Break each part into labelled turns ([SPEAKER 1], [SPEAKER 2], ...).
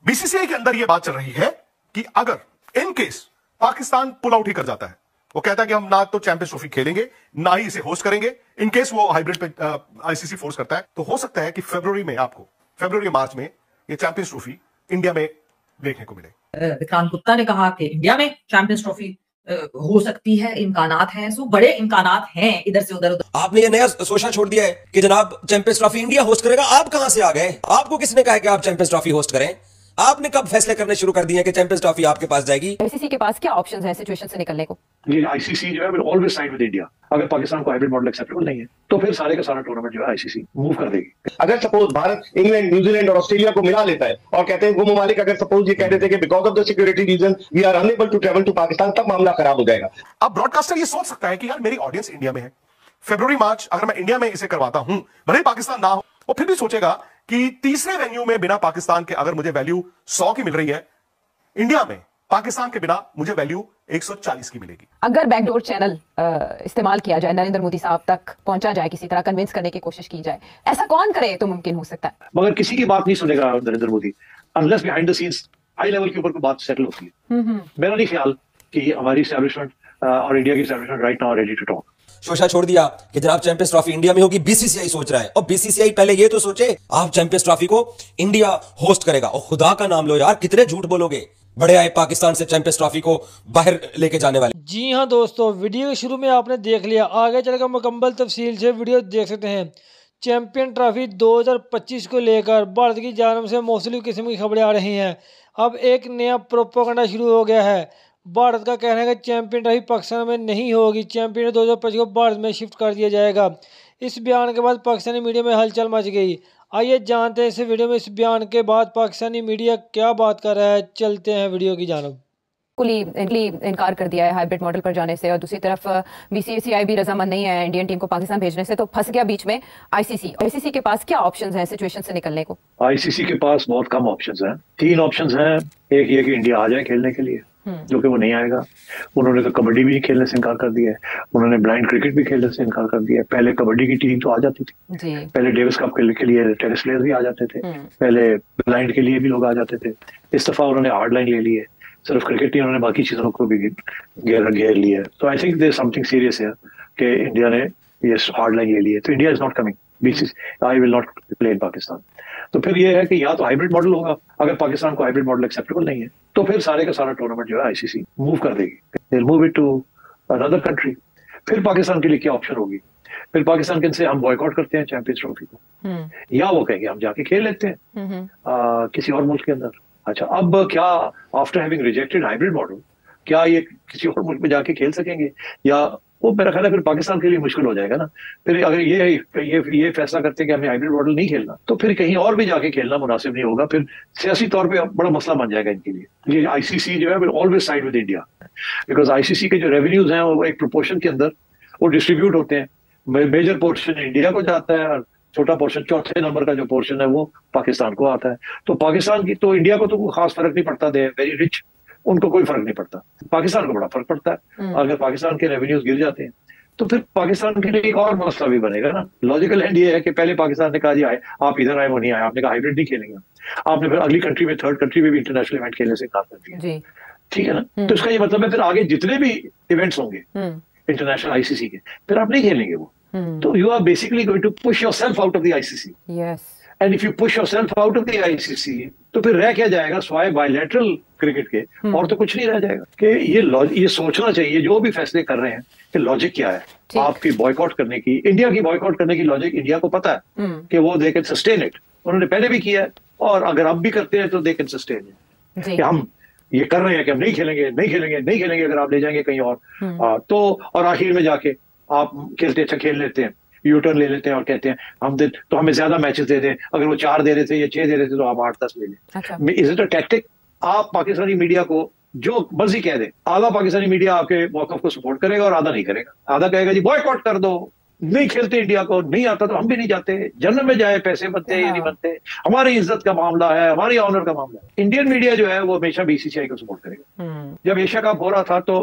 [SPEAKER 1] BCCI के अंदर यह बात चल रही है कि अगर in case Pakistan pull out ही कर जाता है, वो कहता है कि हम ना तो चैंपियंस ट्रॉफी खेलेंगे ना ही इसे होस्ट करेंगे, इन केस वो हाइब्रिड पे आईसीसी फोर्स करता है, तो हो सकता है कि फरवरी मार्च में ये चैंपियंस ट्रॉफी इंडिया में देखने को मिले।
[SPEAKER 2] विक्रांत गुप्ता ने कहा कि इंडिया में चैंपियंस ट्रॉफी हो सकती है, इम्कानात हैं, सो बड़े इम्कानात हैं इधर से उधर।
[SPEAKER 3] आपने ये नया सोचना छोड़ दिया है कि जनाब चैंपियंस ट्रॉफी इंडिया होस्ट करेगा। आप कहां से आ गए? आपको किसने कहा कि आप चैंपियंस ट्रॉफी होस्ट करें? आपने कब फैसले करने शुरू कर दिए कि चैंपियंस ट्रॉफी आपके पास जाएगी?
[SPEAKER 4] आईसीसी के पास क्या ऑप्शंस हैं सिचुएशन से निकलने को?
[SPEAKER 5] ये आईसीसी जो है will always side with India. अगर पाकिस्तान को हाइब्रिड मॉडल एक्सेप्टेबल नहीं है तो फिर सारे का सारा टूर्नामेंट जो है आईसीसी मूव कर देगी।
[SPEAKER 6] अगर सपोज भारत इंग्लैंड, न्यूजीलैंड और ऑस्ट्रेलिया को मिला लेता है और कहते हैं वो ममालिक अगर सपोज ये कह देते हैं कि because of the security reason we are unable to travel to Pakistan, तब मामला खराब हो जाएगा।
[SPEAKER 1] अब ब्रॉडकास्टर ये सोच सकता है कि यार मेरी ऑडियंस इंडिया में है, फरवरी मार्च अगर मैं इंडिया में इसे करवाता हूं, भले ही पाकिस्तान ना हो, वो फिर भी सोचेगा कि तीसरे वेन्यू में बिना पाकिस्तान के अगर मुझे वैल्यू 100 की मिल रही है, इंडिया में पाकिस्तान के बिना मुझे वैल्यू 140 की मिलेगी।
[SPEAKER 4] अगर बैकडोर चैनल इस्तेमाल किया जाए, नरेंद्र मोदी साहब तक पहुंचा जाए, किसी तरह कन्विंस करने की कोशिश की जाए, ऐसा कौन करे तो मुमकिन हो सकता है?
[SPEAKER 5] मगर किसी की बात नहीं सुनेगा Narendra Modi unless behind the scenes high level के ऊपर कोई बात सेटल होती है। मेरा नहीं ख्याल कि हमारी एस्टैब्लिशमेंट और इंडिया की establishment right now ready to talk.
[SPEAKER 3] शोशा छोड़ दिया कि जनाब चैंपियंस ट्रॉफी इंडिया में होगी, बीसीसीआई सोच रहा है। और बीसीसीआई पहले ये तो सोचे आप चैंपियंस ट्रॉफी को इंडिया होस्ट करेगा। और खुदा का नाम लो यार, कितने झूठ बोलोगे? बड़े आए पाकिस्तान से चैंपियंस ट्रॉफी को बाहर लेके जाने वाले।
[SPEAKER 7] जी हाँ दोस्तों, वीडियो के शुरू में आपने देख लिया, आगे चलकर मुकम्मल तफसील से वीडियो देख सकते हैं। चैंपियन ट्रॉफी 2025 को लेकर भारत की जानिब से मुख्तलिफ किस्म की खबरें आ रही हैं। अब एक नया प्रोपेगेंडा शुरू हो गया है। भारत का कहना है कि चैंपियन ट्रॉफी पाकिस्तान में नहीं होगी, चैंपियन 2025 को भारत में शिफ्ट कर दिया जाएगा। इस बयान के बाद पाकिस्तानी मीडिया में हलचल मच गई। आइए जानते हैं इस वीडियो में इस बयान के बाद पाकिस्तानी मीडिया क्या बात कर रहा है। चलते हैं वीडियो की जानब।
[SPEAKER 4] इनकार कर दिया है हाइब्रिड मॉडल पर जाने से, और दूसरी तरफ बीसीसीआई भी रजामंद नहीं है इंडियन टीम को पाकिस्तान भेजने से, तो फंस गया बीच में आईसीसी के पास क्या ऑप्शंस हैं सिचुएशन से निकलने को?
[SPEAKER 5] आईसीसी के पास बहुत कम ऑप्शंस हैं। 3 ऑप्शंस हैं। एक ये कि इंडिया आ जाए खेलने के लिए, जो कि वो नहीं आएगा। उन्होंने तो कबड्डी भी खेलने से इनकार कर दिया है, उन्होंने ब्लाइंड क्रिकेट भी खेलने से इनकार कर दिया है। पहले कबड्डी की टीम तो आ जाती थी
[SPEAKER 4] जी।
[SPEAKER 5] पहले डेविस कप के लिए टेनिस प्लेयर भी आ जाते थे, पहले ब्लाइंड के लिए भी लोग आ जाते थे। इस दफा उन्होंने हार्ड लाइन ले ली है, सिर्फ क्रिकेट ही उन्होंने बाकी चीजों को भी घेर लिया है। तो I think there something serious है कि इंडिया ने ये हार्ड लाइन ले ली है। तो India is not coming, BCCI will not play in Pakistan. तो फिर ये है कि या तो हाइब्रिड मॉडल होगा, अगर पाकिस्तान को हाइब्रिड मॉडल एक्सेप्टेबल नहीं है तो फिर सारे का सारा टूर्नामेंट जो है आईसीसी मूव कर देगी, they will move it to another country. फिर पाकिस्तान के लिए क्या ऑप्शन होगी? फिर पाकिस्तान के से हम बॉयकॉट करते हैं चैंपियंस ट्रॉफी को, या वो कहेंगे हम जाके खेल लेते हैं किसी और मुल्क के अंदर। अच्छा, अब क्या after having rejected hybrid model क्या ये किसी और मुल्क में जाके खेल सकेंगे? या वो मेरा ख्याल है फिर पाकिस्तान के लिए मुश्किल हो जाएगा ना। फिर अगर ये फैसला करते हैं कि हमें हाइब्रिड मॉडल नहीं खेलना, तो फिर कहीं और भी जाके खेलना मुनासिब नहीं होगा। फिर सियासी तौर पे बड़ा मसला बन जाएगा इनके लिए। ये आईसीसी जो है will always side with India, because ICC के जो रेवेन्यूज हैं वो एक प्रोपोर्शन के अंदर वो डिस्ट्रीब्यूट होते हैं। मेजर पोर्शन इंडिया को जाता है और छोटा पोर्शन, चौथे नंबर का जो पोर्शन है वो पाकिस्तान को आता है। तो पाकिस्तान की तो इंडिया को तो खास फर्क नहीं पड़ता, दे वेरी रिच, उनको कोई फर्क नहीं पड़ता। पाकिस्तान को बड़ा फर्क पड़ता है। अगर पाकिस्तान के रेवेन्यूज गिर जाते हैं तो फिर पाकिस्तान के लिए एक और मसला भी बनेगा ना। लॉजिकल एंड ये है कि पहले पाकिस्तान ने कहा जी आए, आप इधर आए वो नहीं आए, आपने कहा हाइब्रिड नहीं खेलेंगे, आपने फिर अगली कंट्री में, थर्ड कंट्री में भी इंटरनेशनल इवेंट खेलने से इनकार कर दिया, ठीक है ना। तो इसका ये मतलब है फिर आगे जितने भी इवेंट्स होंगे इंटरनेशनल आईसीसी के, फिर आप नहीं खेलेंगे वो। तो you are basically going to push yourself out of the ICC. And if you push yourself out of the ICC तो फिर रह क्या जाएगा स्वाय बायलैटरल क्रिकेट के, और तो कुछ नहीं रह जाएगा। कि ये सोचना चाहिए जो भी फैसले कर रहे हैं कि लॉजिक क्या है आपकी बॉयकॉट करने की, इंडिया की बॉयकॉट करने की लॉजिक इंडिया को पता है कि वो दे कैन सस्टेन इट। उन्होंने पहले भी किया है और अगर अब भी करते हैं तो दे कैन सस्टेन इट। कि हम ये कर रहे हैं कि हम नहीं खेलेंगे अगर आप ले जाएंगे कहीं और तो, और आखिर में जाके आप खेल लेते हैं, यू टर्न ले लेते हैं और कहते हैं हम तो हमें ज्यादा मैचेस दे दें, अगर वो 4 दे रहे थे या 6 दे रहे थे तो आप 8-10 ले लें। Is it a tactic? आप पाकिस्तानी मीडिया को जो मर्जी कह दे, आधा पाकिस्तानी मीडिया आपके मौकफ को सपोर्ट करेगा और आधा नहीं करेगा। आधा कहेगा जी बॉयकॉट कर दो, नहीं खेलते इंडिया को, नहीं आता तो हम भी नहीं जाते, जन्म में जाए पैसे बनते हैं या नहीं बनते, हमारी इज्जत का मामला है, हमारी ऑनर का मामला है। इंडियन मीडिया जो है वो हमेशा बीसीसीआई को सपोर्ट करेगा। जब एशिया कप हो रहा था तो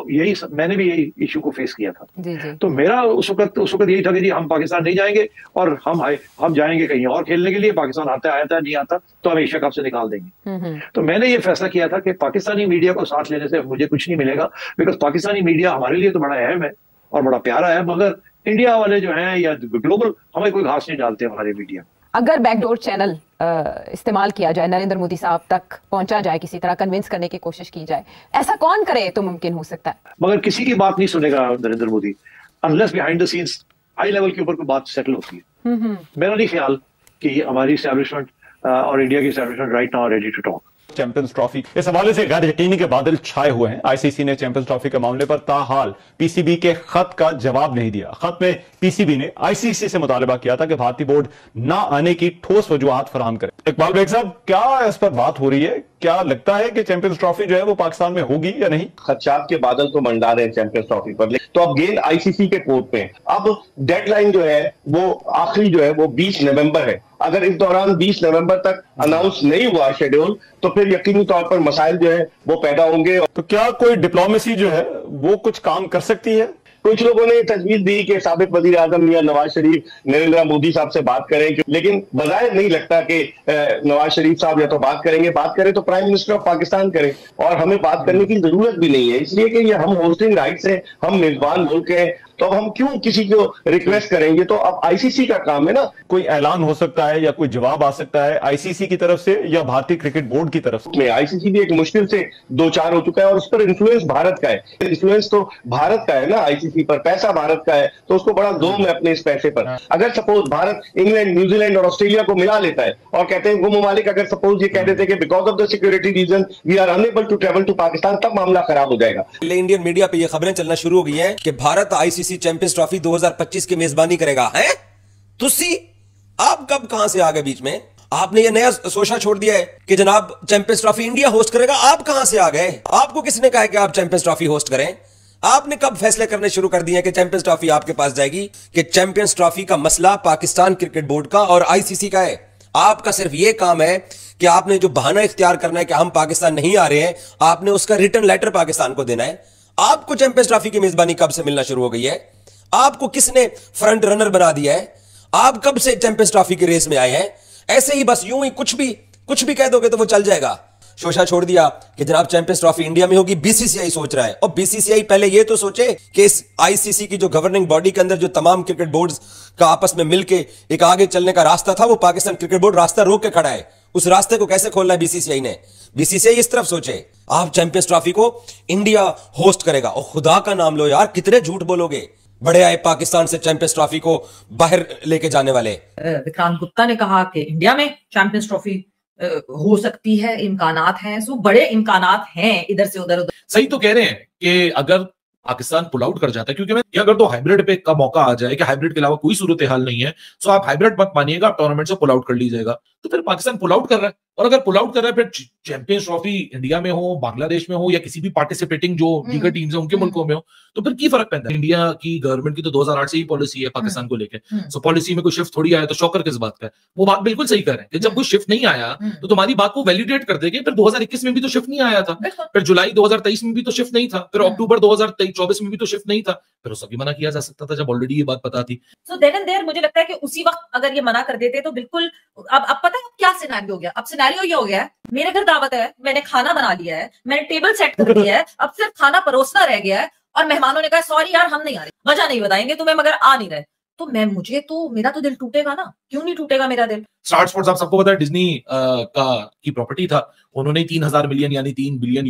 [SPEAKER 5] मैंने भी यही इशू को फेस किया था।
[SPEAKER 4] जी जी।
[SPEAKER 5] तो मेरा उस वक्त यही था कि जी हम पाकिस्तान नहीं जाएंगे और हम जाएंगे कहीं और खेलने के लिए। पाकिस्तान आता नहीं आता तो हम एशिया कप से निकाल देंगे। तो मैंने ये फैसला किया था कि पाकिस्तानी मीडिया को साथ लेने से मुझे कुछ नहीं मिलेगा, बिकॉज पाकिस्तानी मीडिया हमारे लिए तो बड़ा अहम है और बड़ा प्यारा है, मगर इंडिया वाले जो हैं या ग्लोबल हमें कोई घास नहीं डालते हमारे मीडिया।
[SPEAKER 4] अगर बैकडोर चैनल इस्तेमाल किया जाए, नरेंद्र मोदी साहब तक पहुंचा जाए, किसी तरह कन्विंस करने की कोशिश की जाए, ऐसा कौन करे तो मुमकिन हो सकता है?
[SPEAKER 5] मगर किसी की बात नहीं सुनेगा Narendra Modi unless behind the scenes high level के ऊपर कोई बात सेटल होती है। मेरा नहीं ख्याल कि हमारी एस्टैब्लिशमेंट और इंडिया की establishment right now ready to talk.
[SPEAKER 8] Champions trophy इस हवाले से गैर यकीनी के बादल छाए हुए हैं। आईसीसी ने चैंपियंस ट्रॉफी के मामले पर ताहाल पीसीबी के खत का जवाब नहीं दिया। खत में पीसीबी ने आईसीसी से मुतालबा किया था कि भारतीय बोर्ड ना आने की ठोस वजूहात फराहम करे। इकबाल बेग साहब, क्या इस पर बात हो रही है? क्या लगता है कि चैंपियंस ट्रॉफी जो है वो पाकिस्तान में होगी या नहीं?
[SPEAKER 6] खदशात के बादल तो मंडा रहे हैं चैंपियंस ट्रॉफी पर, तो अब गेंद आईसीसी के कोर्ट पे है। अब डेडलाइन जो है वो आखिरी जो है वो 20 नवंबर है। अगर इस दौरान 20 नवंबर तक अनाउंस नहीं हुआ शेड्यूल तो फिर यकीनी तौर पर मसाइल जो है वो पैदा होंगे।
[SPEAKER 8] तो क्या कोई डिप्लोमेसी जो है वो कुछ काम कर सकती है?
[SPEAKER 6] कुछ लोगों ने तजवीज दी कि साबिक वजीर आजम मियां नवाज शरीफ नरेंद्र मोदी साहब से बात करें, लेकिन बजाय नहीं लगता कि नवाज शरीफ साहब या तो बात करें तो प्राइम मिनिस्टर ऑफ पाकिस्तान करें, और हमें बात करने की जरूरत भी नहीं है, इसलिए कि ये हम होस्टिंग राइट्स हैं, हम मेजबान मुल्क हैं, तो हम क्यों किसी को रिक्वेस्ट करेंगे? तो अब आईसीसी का काम है ना।
[SPEAKER 8] कोई ऐलान हो सकता है या कोई जवाब आ सकता है आईसीसी की तरफ से या भारतीय क्रिकेट बोर्ड की तरफ से?
[SPEAKER 6] आईसीसी भी एक मुश्किल से 2-4 हो चुका है और उस पर इन्फ्लुएंस भारत का है। इन्फ्लुएंस तो भारत का है ना आईसीसी पर, पैसा भारत का है, तो उसको बड़ा जोम है अपने इस पैसे पर। अगर सपोज भारत इंग्लैंड, न्यूजीलैंड और ऑस्ट्रेलिया को मिला लेता है और कहते हैं वो ममालिक अगर सपोज ये कह देते कि because of the security reason we are unable to travel to Pakistan, तब मामला खराब हो जाएगा।
[SPEAKER 3] इंडियन मीडिया पे ये खबरें चलना शुरू हो गई हैं कि भारत आईसीसी चैंपियंस ट्रॉफी 2025 की मेजबानी करेगा। हैं तुसी आप कब कहां से आ गए बीच में? आपने ये नया सोचा छोड़ दिया है कि जनाब चैंपियंस ट्रॉफी इंडिया होस्ट करेगा। आप कहां से आ गए? आपको किसने कहा कि आप चैंपियंस ट्रॉफी होस्ट करें? आपने कब फैसले करने शुरू कर दिए कि चैंपियंस ट्रॉफी आपके पास जाएगी? कि चैंपियंस ट्रॉफी का मसला पाकिस्तान क्रिकेट बोर्ड का और आईसीसी का है। आपका सिर्फ यह काम है कि आपने जो बहाना इख्तियार करना है कि हम पाकिस्तान नहीं आ रहे हैं, आपने उसका रिटर्न लेटर पाकिस्तान को देना है। आपको चैंपियंस ट्रॉफी की मेजबानी कब से मिलना शुरू हो गई है? आपको किसने फ्रंट रनर बना दिया है? आप कब से चैंपियंस ट्रॉफी की रेस में आए हैं? ऐसे ही बस यूं ही कुछ भी कह दोगे तो वो चल जाएगा। शोशा छोड़ दिया कि जनाब चैंपियंस ट्रॉफी इंडिया में होगी, बीसीसीआई सोच रहा है। और बीसीसीआई पहले ये तो सोचे कि इस आईसीसी की जो गवर्निंग बॉडी के अंदर जो तमाम क्रिकेट बोर्ड्स का आपस में मिलकर एक आगे चलने का रास्ता था, वो पाकिस्तान क्रिकेट बोर्ड रास्ता रोक के खड़ा है। उस रास्ते को कैसे खोलना है बीसीसीआई ने? बीसीसीआई इस तरफ सोचे आप चैंपियंस ट्रॉफी को इंडिया होस्ट करेगा। और खुदा का नाम लो यार, कितने झूठ बोलोगे? बड़े आए पाकिस्तान से चैंपियंस ट्रॉफी को बाहर लेके जाने वाले।
[SPEAKER 2] विक्रांत गुप्ता ने कहा कि इंडिया में चैंपियंस ट्रॉफी हो सकती है, इम्कानात हैं। सो बड़े इम्कानात हैं इधर से उधर।
[SPEAKER 9] सही तो कह रहे हैं कि अगर पाकिस्तान पुल आउट कर जाता है, क्योंकि मैं अगर तो हाइब्रिड पे का मौका आ जाए कि हाइब्रिड के अलावा कोई सूरत हाल नहीं है, सो आप हाइब्रिड मत मानिएगा, आप टूर्नामेंट से पुल आउट कर लीजिएगा। तो फिर पाकिस्तान पुल आउट कर रहा है, और अगर पुल आउट कर रहा है फिर चैंपियंस ट्रॉफी इंडिया में हो, बांग्लादेश में हो, या किसी भी पार्टिसिपेटिंग जो दीगर टीम्स है उनके मुल्कों में हो, तो फिर की फर्क पैदा है? इंडिया की गवर्नमेंट की तो 2008 से ही पॉलिसी है पाकिस्तान को लेकर। सो पॉलिसी में कोई शिफ्ट थोड़ी आया तो शौकर किस बात का है? वो बात बिल्कुल सही कर रहे हैं कि जब कोई शिफ्ट नहीं आया तो तुम्हारी बात को वैलिडेट कर देंगे। फिर 2021 में भी तो शिफ्ट नहीं आया था, फिर जुलाई 2023 में भी तो शिफ्ट नहीं था, फिर अक्टूबर 2024 में भी तो शिफ्ट नहीं था, फिर उसको भी मना किया जा सकता था जब ऑलरेडी ये बात पता थी।
[SPEAKER 2] सो देन एंड देयर मुझे लगता है कि उसी वक्त अगर ये मना कर देते तो बिल्कुल। अब पता है क्या सिनेरियो हो गया? अब सिनेरियो ये हो गया है, मेरे घर दावत है, मैंने खाना बना लिया है, मैंने टेबल सेट कर दिया है, अब सिर्फ खाना परोसना रह गया है, और मेहमानों ने कहा सॉरी यार हम नहीं आ रहे, वजह नहीं बताएंगे तुम्हें मगर आ नहीं रहे, तो मेरा तो दिल टूटेगा ना। क्यों नहीं टूटेगा मेरा दिल?
[SPEAKER 9] स्टार स्पोर्ट्स आप सबको पता है डिज्नी की प्रॉपर्टी था, उन्होंने 3000 मिलियन यानी $3 बिलियन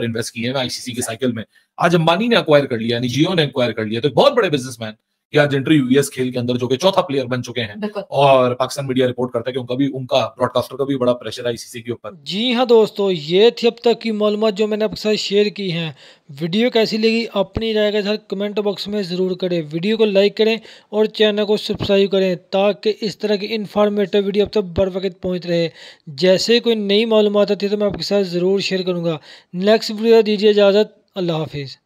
[SPEAKER 9] इन्वेस्ट किए हैं आईसीसी के साइकिल में। आज अंबानी ने एक्वायर कर लिया, यानी जियो ने एक्वायर कर लिया, तो बहुत बड़े बिजनेसमैन कि आज एंट्री यूएस खेल के अंदर जो कि चौथा प्लेयर बन चुके हैं। और पाकिस्तान मीडिया रिपोर्ट करता है कि उनका ब्रॉडकास्टर का भी बड़ा प्रेशर है आईसीसी के ऊपर।
[SPEAKER 7] जी हाँ दोस्तों, ये थी अब तक की मालूमात जो मैंने आपके साथ शेयर की हैं। वीडियो कैसी लगी अपनी राय के साथ कमेंट बॉक्स में ज़रूर करें। वीडियो को लाइक करें और चैनल को सब्सक्राइब करें ताकि इस तरह की इन्फॉर्मेटिव वीडियो अब तक बर वक्त पहुँच रहे। जैसे कोई नई मालूमात आती है तो मैं आपके साथ ज़रूर शेयर करूँगा। नेक्स्ट वीडियो दीजिए इजाज़त। अल्लाह हाफिज़।